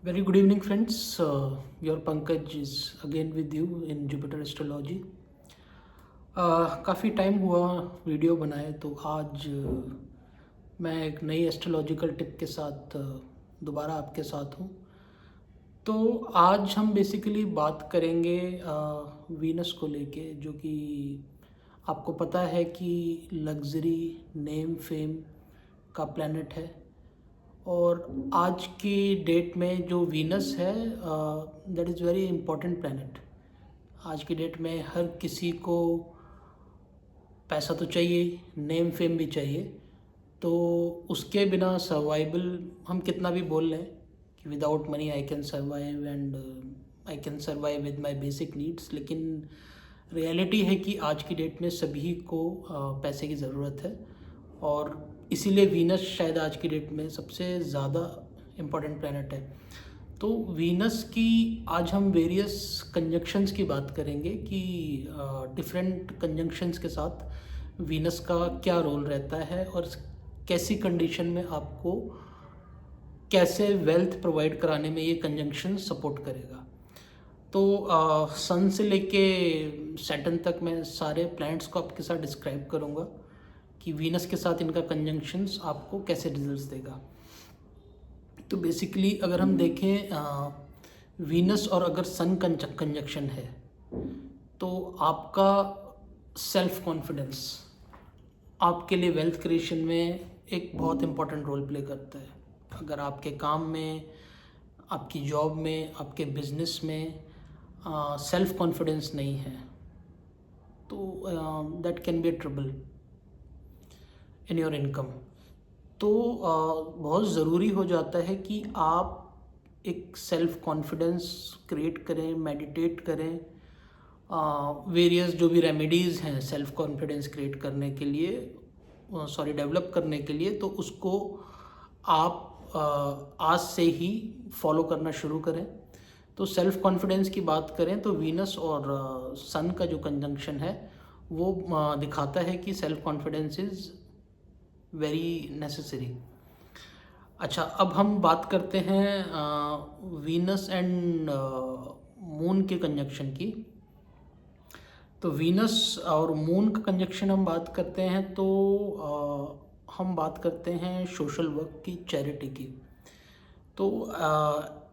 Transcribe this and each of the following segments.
Very good evening, friends. Your Pankaj is again with you in Jupiter Astrology. काफ़ी time हुआ video बनाए तो आज मैं एक नई एस्ट्रोलॉजिकल टिप के साथ दोबारा आपके साथ हूँ। तो आज हम बेसिकली बात करेंगे वीनस को लेके, जो कि आपको पता है कि लग्जरी, नेम, फेम का प्लैनेट है। और आज की डेट में जो वीनस है, that is very important planet. आज की डेट में हर किसी को पैसा तो चाहिए, नेम फेम भी चाहिए। तो उसके बिना सर्वाइवल, हम कितना भी बोल लें कि without money I can survive and I can survive with my basic needs, लेकिन रियलिटी है कि आज की डेट में सभी को पैसे की ज़रूरत है। और इसीलिए वीनस शायद आज की डेट में सबसे ज़्यादा इम्पॉर्टेंट प्लैनेट है। तो वीनस की आज हम वेरियस कंजंक्शंस की बात करेंगे कि डिफरेंट कंजंक्शंस के साथ वीनस का क्या रोल रहता है और कैसी कंडीशन में आपको कैसे वेल्थ प्रोवाइड कराने में ये कंजंक्शन सपोर्ट करेगा। तो सन से लेके सैटर्न तक मैं सारे प्लैनेट्स को आपके साथ डिस्क्राइब करूँगा कि वीनस के साथ इनका कंजंक्शंस आपको कैसे रिजल्ट्स देगा। तो बेसिकली अगर हम देखें वीनस और अगर सन कंजक्शन है तो आपका सेल्फ कॉन्फिडेंस आपके लिए वेल्थ क्रिएशन में एक बहुत इम्पॉर्टेंट रोल प्ले करता है। अगर आपके काम में, आपकी जॉब में, आपके बिजनेस में सेल्फ कॉन्फिडेंस नहीं है तो that can be trouble in your income. तो बहुत ज़रूरी हो जाता है कि आप एक सेल्फ कॉन्फिडेंस क्रिएट करें, मेडिटेट करें, वेरियस जो भी रेमेडीज़ हैं सेल्फ कॉन्फिडेंस क्रिएट करने के लिए, डेवलप करने के लिए, तो उसको आप आज से ही फॉलो करना शुरू करें। तो सेल्फ कॉन्फिडेंस की बात करें तो वीनस और सन का जो कंजंक्शन है वो दिखाता है कि self confidence is very necessary. अच्छा, अब हम बात करते हैं वीनस एंड मून के कंजक्शन की। तो वीनस और मून का कंजक्शन हम बात करते हैं तो हम बात करते हैं सोशल वर्क की, चैरिटी की। तो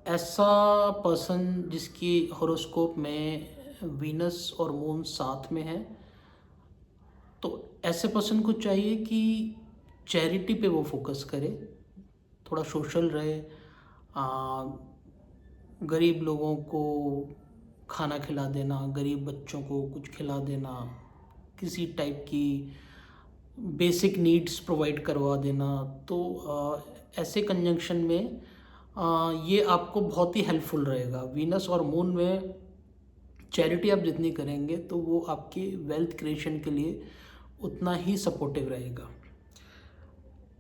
ऐसा पर्सन जिसकी हॉरोस्कोप में वीनस और मून साथ में है, तो ऐसे पर्सन को चाहिए कि चैरिटी पे वो फोकस करे, थोड़ा सोशल रहे, गरीब लोगों को खाना खिला देना, गरीब बच्चों को कुछ खिला देना, किसी टाइप की बेसिक नीड्स प्रोवाइड करवा देना। तो ऐसे कंजंक्शन में ये आपको बहुत ही हेल्पफुल रहेगा। वीनस और मून में चैरिटी आप जितनी करेंगे तो वो आपके वेल्थ क्रिएशन के लिए उतना ही सपोर्टिव रहेगा।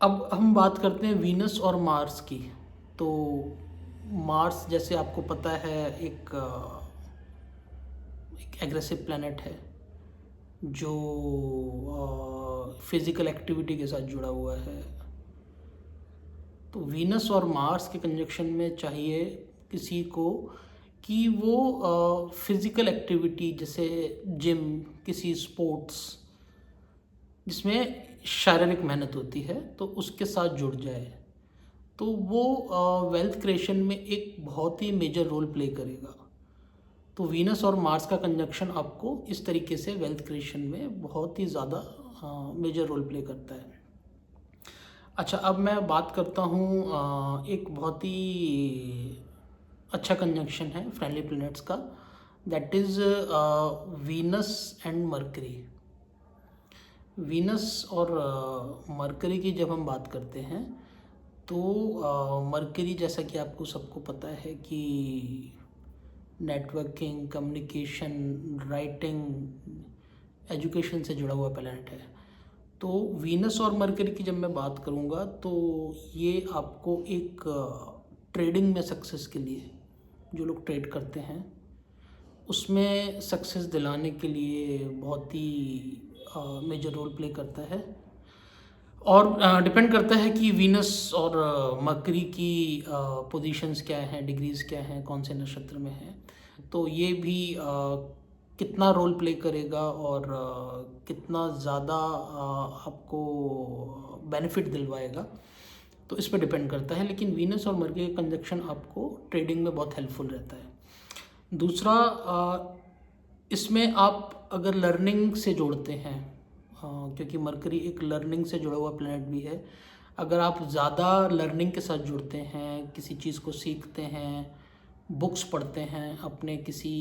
अब हम बात करते हैं वीनस और मार्स की। तो मार्स, जैसे आपको पता है, एक एग्रेसिव प्लैनेट है जो फिज़िकल एक्टिविटी के साथ जुड़ा हुआ है। तो वीनस और मार्स के कंजक्शन में चाहिए किसी को कि वो फिज़िकल एक्टिविटी जैसे जिम, किसी स्पोर्ट्स जिसमें शारीरिक मेहनत होती है तो उसके साथ जुड़ जाए, तो वो वेल्थ क्रिएशन में एक बहुत ही मेजर रोल प्ले करेगा। तो वीनस और मार्स का कंजक्शन आपको इस तरीके से वेल्थ क्रिएशन में बहुत ही ज़्यादा मेजर रोल प्ले करता है। अच्छा, अब मैं बात करता हूँ एक बहुत ही अच्छा कंजक्शन है फ्रेंडली प्लैनेट्स का, that is Venus and mercury. Venus और मरकरी की जब हम बात करते हैं तो मरकरी, जैसा कि आपको सबको पता है कि नेटवर्किंग, कम्युनिकेशन, राइटिंग, एजुकेशन से जुड़ा हुआ प्लैनेट है। तो वीनस और मरकरी की जब मैं बात करूँगा तो ये आपको एक ट्रेडिंग में सक्सेस के लिए, जो लोग ट्रेड करते हैं उसमें सक्सेस दिलाने के लिए बहुत ही मेजर रोल प्ले करता है। और डिपेंड करता है कि वीनस और मरकरी की पोजीशंस क्या हैं, डिग्रीज क्या हैं, कौन से नक्षत्र में हैं, तो ये भी कितना रोल प्ले करेगा और कितना ज़्यादा आपको बेनिफिट दिलवाएगा, तो इस पर डिपेंड करता है। लेकिन वीनस और मरकरी का कंजक्शन आपको ट्रेडिंग में बहुत हेल्पफुल रहता है। दूसरा, इसमें आप अगर लर्निंग से जोड़ते हैं, क्योंकि मरकरी एक लर्निंग से जुड़ा हुआ प्लैनेट भी है, अगर आप ज़्यादा लर्निंग के साथ जुड़ते हैं, किसी चीज़ को सीखते हैं, बुक्स पढ़ते हैं, अपने किसी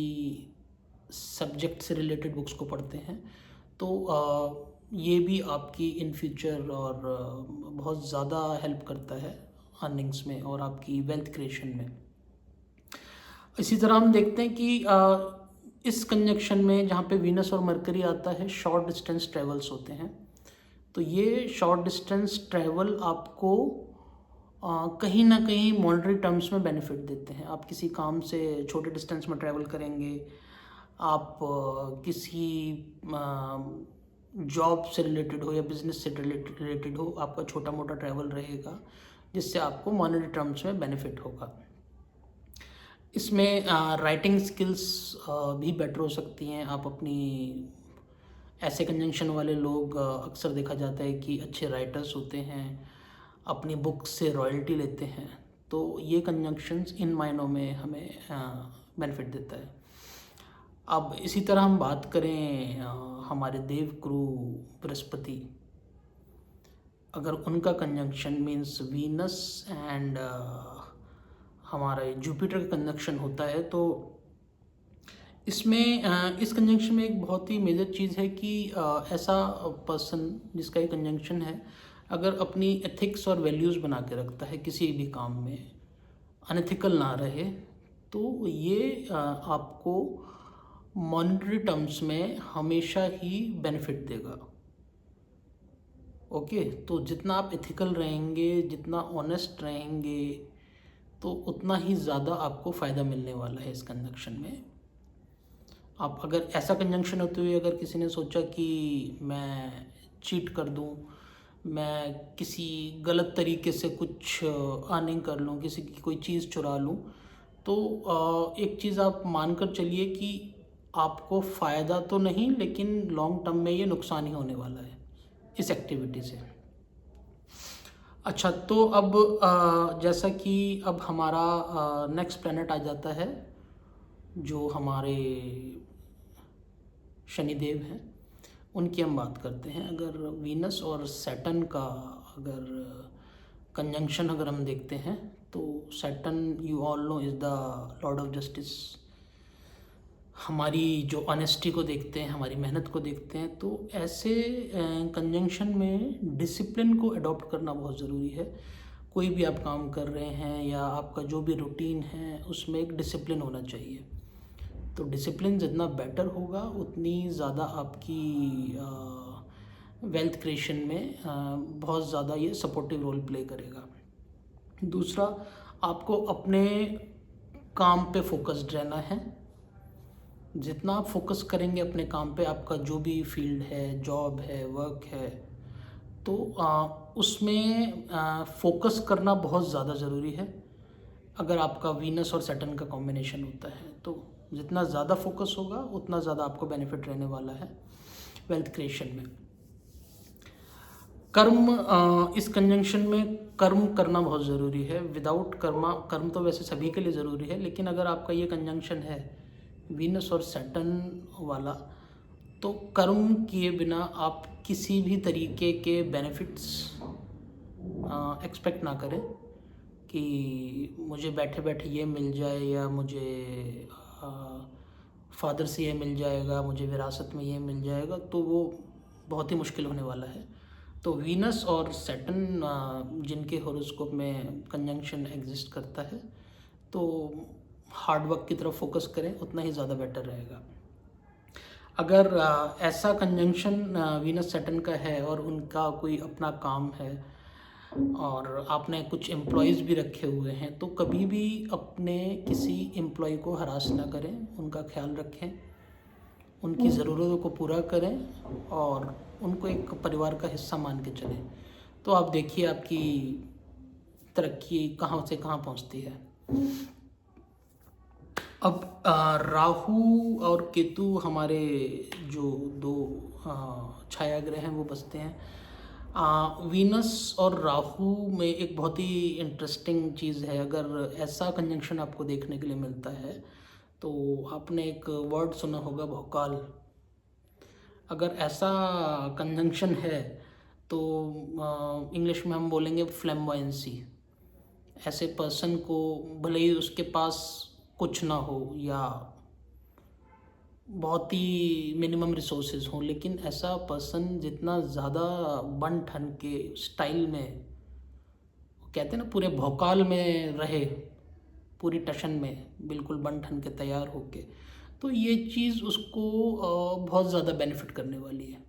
सब्जेक्ट से रिलेटेड बुक्स को पढ़ते हैं, तो ये भी आपकी इन फ्यूचर और बहुत ज़्यादा हेल्प करता है अर्निंग्स में और आपकी वेल्थ क्रिएशन में। इसी तरह हम देखते हैं कि इस कंजक्शन में जहाँ पे वीनस और मरकरी आता है, शॉर्ट डिस्टेंस ट्रेवल्स होते हैं। तो ये शॉर्ट डिस्टेंस ट्रैवल आपको कहीं ना कहीं मॉनेटरी टर्म्स में बेनिफिट देते हैं। आप किसी काम से छोटे डिस्टेंस में ट्रैवल करेंगे, आप किसी जॉब से रिलेटेड हो या बिजनेस से रिलेटेड हो, आपका छोटा मोटा ट्रैवल रहेगा जिससे आपको मॉनेटरी टर्म्स में बेनिफिट होगा। इसमें राइटिंग स्किल्स भी बेटर हो सकती हैं। आप अपनी ऐसे कंजंक्शन वाले लोग अक्सर देखा जाता है कि अच्छे राइटर्स होते हैं, अपनी बुक से रॉयल्टी लेते हैं, तो ये कंजंक्शंस इन मायनों में हमें बेनिफिट देता है। अब इसी तरह हम बात करें हमारे देवगुरु बृहस्पति, अगर उनका कंजंक्शन मीन्स वीनस एंड हमारा जुपिटर का कंजंक्शन होता है, तो इसमें इस कंजंक्शन में एक बहुत ही मेजर चीज़ है कि ऐसा पर्सन जिसका ये कंजंक्शन है, अगर अपनी एथिक्स और वैल्यूज़ बना के रखता है, किसी भी काम में अनएथिकल ना रहे, तो ये आपको मॉनेटरी टर्म्स में हमेशा ही बेनिफिट देगा। ओके, तो जितना आप एथिकल रहेंगे, जितना ऑनेस्ट रहेंगे, तो उतना ही ज़्यादा आपको फ़ायदा मिलने वाला है इस कंजंक्शन में। आप अगर ऐसा कंजंक्शन होते हुए अगर किसी ने सोचा कि मैं चीट कर दूं, मैं किसी गलत तरीके से कुछ अर्निंग कर लूं, किसी की कोई चीज़ चुरा लूं, तो एक चीज़ आप मानकर चलिए कि आपको फ़ायदा तो नहीं, लेकिन लॉन्ग टर्म में ये नुकसान ही होने वाला है इस एक्टिविटी से। अच्छा, तो अब जैसा कि अब हमारा नेक्स्ट प्लैनेट आ जाता है जो हमारे शनिदेव हैं, उनकी हम बात करते हैं। अगर वीनस और सैटर्न का अगर कंजंक्शन अगर हम देखते हैं, तो Saturn you all know is the Lord of justice. हमारी जो ऑनेस्टी को देखते हैं, हमारी मेहनत को देखते हैं, तो ऐसे कंजंक्शन में डिसिप्लिन को अडॉप्ट करना बहुत ज़रूरी है। कोई भी आप काम कर रहे हैं या आपका जो भी रूटीन है, उसमें एक डिसिप्लिन होना चाहिए। तो डिसिप्लिन जितना बेटर होगा, उतनी ज़्यादा आपकी वेल्थ क्रिएशन में बहुत ज़्यादा ये सपोर्टिव रोल प्ले करेगा। दूसरा, आपको अपने काम पे फोकस्ड रहना है। जितना आप फोकस करेंगे अपने काम पे, आपका जो भी फील्ड है, जॉब है, वर्क है, तो उसमें फोकस करना बहुत ज़्यादा ज़रूरी है। अगर आपका वीनस और सैटर्न का कॉम्बिनेशन होता है, तो जितना ज़्यादा फोकस होगा, उतना ज़्यादा आपको बेनिफिट रहने वाला है वेल्थ क्रिएशन में। कर्म, इस कंजंक्शन में कर्म करना बहुत ज़रूरी है। विदाउट कर्म तो वैसे सभी के लिए ज़रूरी है, लेकिन अगर आपका ये कंजंक्शन है वीनस और सैटर्न वाला, तो कर्म किए बिना आप किसी भी तरीके के बेनिफिट्स एक्सपेक्ट ना करें कि मुझे बैठे बैठे ये मिल जाए, या मुझे फादर से ये मिल जाएगा, मुझे विरासत में ये मिल जाएगा, तो वो बहुत ही मुश्किल होने वाला है। तो वीनस और सैटर्न जिनके हॉरोस्कोप में कंजंक्शन एग्जिस्ट करता है, तो हार्ड वर्क की तरफ फोकस करें, उतना ही ज़्यादा बेटर रहेगा। अगर ऐसा कंजंक्शन वीनस सैटर्न का है और उनका कोई अपना काम है और आपने कुछ एम्प्लॉयज़ भी रखे हुए हैं, तो कभी भी अपने किसी एम्प्लॉय को हरास ना करें, उनका ख्याल रखें, उनकी ज़रूरतों को पूरा करें और उनको एक परिवार का हिस्सा मान के चलें। तो आप देखिए आपकी तरक्की कहाँ से कहाँ पहुँचती है। अब राहु और केतु हमारे जो दो छाया ग्रह हैं वो बसते हैं। वीनस और राहु में एक बहुत ही इंटरेस्टिंग चीज़ है। अगर ऐसा कंजंक्शन आपको देखने के लिए मिलता है तो आपने एक वर्ड सुना होगा, भौकाल। अगर ऐसा कंजंक्शन है तो इंग्लिश में हम बोलेंगे फ्लैम्बॉयंसी। ऐसे पर्सन को भले ही उसके पास कुछ ना हो या बहुत ही मिनिमम रिसोर्सेज हों, लेकिन ऐसा पर्सन जितना ज़्यादा बन ठन के स्टाइल में, कहते हैं ना, पूरे भौकाल में रहे, पूरी टशन में बिल्कुल बन ठन के तैयार होके, तो ये चीज़ उसको बहुत ज़्यादा बेनिफिट करने वाली है।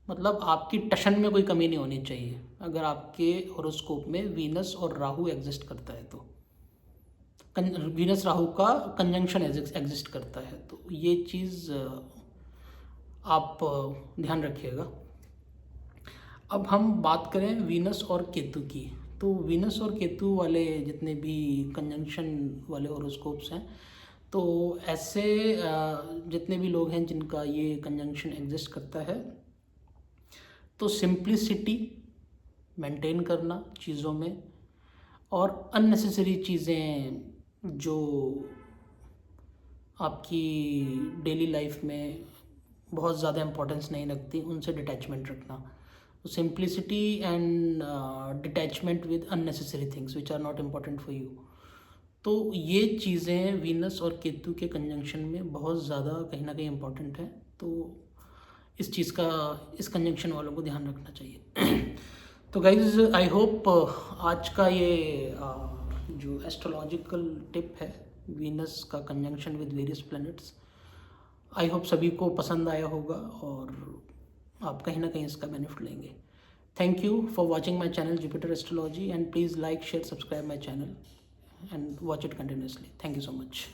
मतलब आपकी टशन में कोई कमी नहीं होनी चाहिए अगर आपके हॉरोस्कोप में वीनस और राहु एग्जिस्ट करता है तो। वीनस राहु का कंजंक्शन एग्जिस्ट करता है तो ये चीज़ आप ध्यान रखिएगा। अब हम बात करें वीनस और केतु की, तो वीनस और केतु वाले जितने भी कंजंक्शन वाले हॉरोस्कोप्स हैं, तो ऐसे जितने भी लोग हैं जिनका ये कंजंक्शन एग्जिस्ट करता है, तो सिंप्लिसिटी मेंटेन करना चीज़ों में, और अननेसेसरी चीज़ें जो आपकी डेली लाइफ में बहुत ज़्यादा इम्पोर्टेंस नहीं रखती, उनसे डिटैचमेंट रखना। तो simplicity and detachment with unnecessary things which are not important for you. तो ये चीज़ें वीनस और केतु के कंजंक्शन में बहुत ज़्यादा कहीं ना कहीं इम्पॉर्टेंट है। तो इस चीज़ का, इस कंजंक्शन वालों को ध्यान रखना चाहिए। तो गाइज, आई होप आज का ये जो एस्ट्रोलॉजिकल टिप है, वीनस का conjunction with various planets, I hope सभी को पसंद आया होगा और आप कहीं ना कहीं इसका बेनिफिट लेंगे। Thank you for watching my channel Jupiter astrology, and please like, share, subscribe my channel and watch it continuously. Thank you so much.